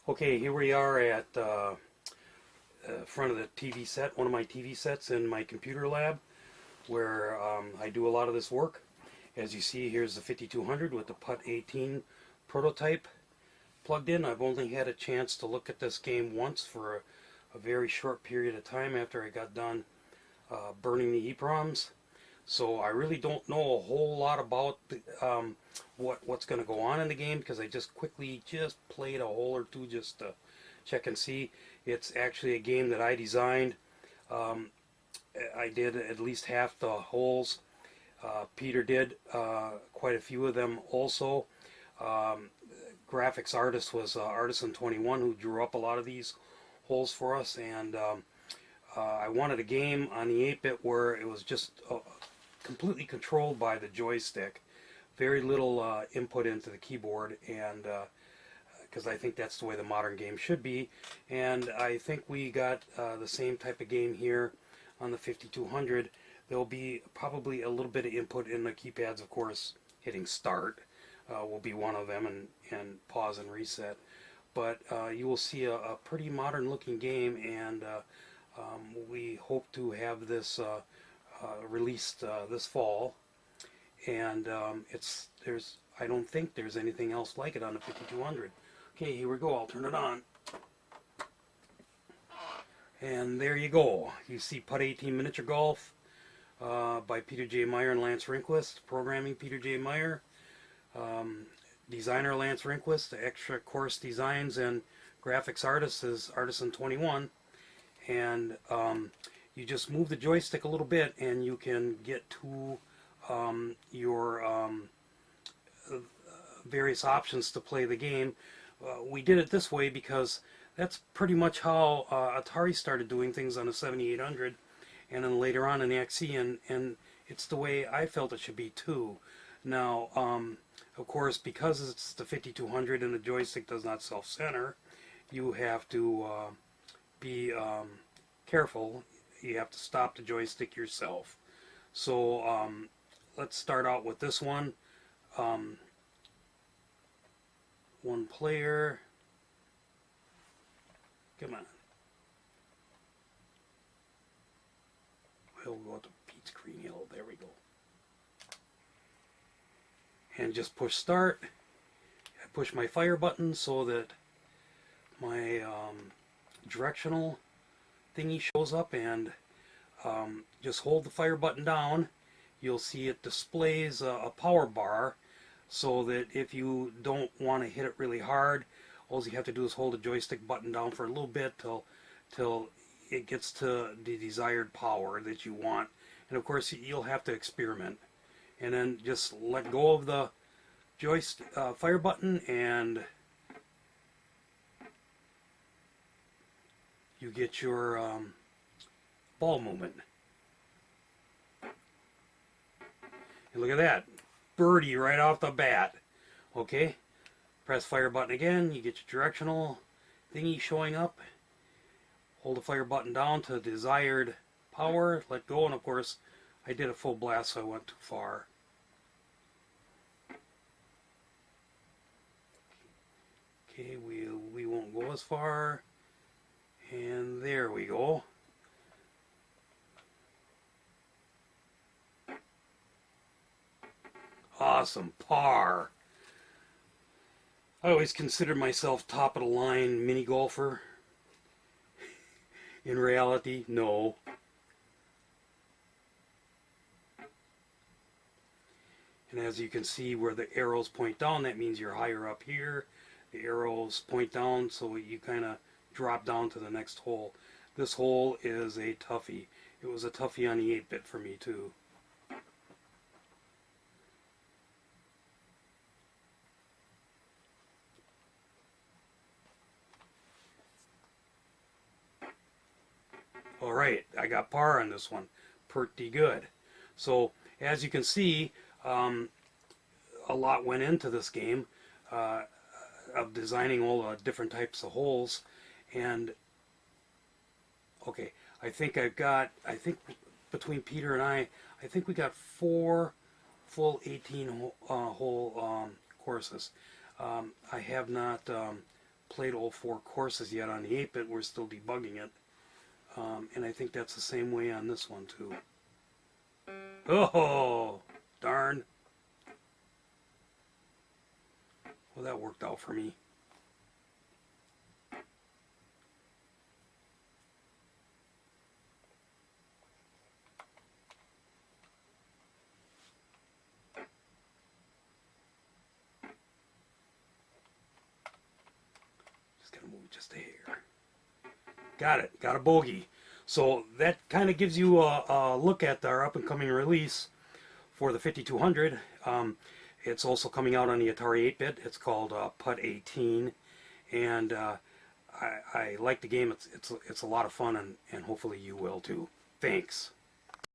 Okay, here we are at front of the TV set, one of my TV sets in my computer lab, where I do a lot of this work. As you see, here's the 5200 with the Putt 18 prototype plugged in. I've only had a chance to look at this game once for a very short period of time after I got done burning the EPROMs. So I really don't know a whole lot about what's going to go on in the game, because I just quickly played a hole or two just to check and see. It's actually a game that I designed. I did at least half the holes. Peter did quite a few of them also. Graphics artist was Artisan21, who drew up a lot of these holes for us, and I wanted a game on the 8-bit where it was just completely controlled by the joystick, very little input into the keyboard, and because I think that's the way the modern game should be. And I think we got the same type of game here on the 5200. There'll be probably a little bit of input in the keypads, of course. Hitting start will be one of them, and pause and reset. But you will see a pretty modern looking game, and we hope to have this released this fall. And I don't think there's anything else like it on the 5200. Okay, here we go. I'll turn it on. And there you go. You see Putt 18 Miniature Golf by Peter J. Meyer and Lance Rehnquist. Programming Peter J. Meyer. Designer Lance Rehnquist. Extra course designs and graphics artist is Artisan21. And you just move the joystick a little bit and you can get to your various options to play the game. We did it this way because that's pretty much how Atari started doing things on the 7800, and then later on in the XE, and it's the way I felt it should be too. Now, of course, because it's the 5200 and the joystick does not self-center, you have to be careful. You have to stop the joystick yourself. So let's start out with this one. One player. Come on. We'll go to Pete's Green Hill. There we go. And just push start. I push my fire button so that my directional thingy shows up, and just hold the fire button down. You'll see it displays a power bar, so that if you don't want to hit it really hard, all you have to do is hold the joystick button down for a little bit till it gets to the desired power that you want. And of course you'll have to experiment, and then just let go of the joystick fire button, and you get your ball movement. And look at that, birdie right off the bat. Okay, press fire button again, you get your directional thingy showing up. Hold the fire button down to desired power, let go, and of course I did a full blast, so I went too far. Okay, we won't go as far. And there we go. Awesome, par. I always considered myself top of the line mini golfer. In reality, no. And as you can see where the arrows point down, that means you're higher up here. The arrows point down, so you kind of drop down to the next hole. This hole is a toughie. It was a toughie on the 8-bit for me too. Alright, I got par on this one. Pretty good. So, as you can see, a lot went into this game of designing all the different types of holes. And, okay, I think between Peter and I think we got 4 full 18 hole courses. I have not played all 4 courses yet on the 8-bit. We're still debugging it. And I think that's the same way on this one too. Oh, darn. Well, that worked out for me. Just gotta move just a hair. Got it. Got a bogey. So that kind of gives you a look at our up-and-coming release for the 5200. It's also coming out on the Atari 8-bit. It's called Putt 18, and I like the game. It's a lot of fun, and hopefully you will too. Thanks.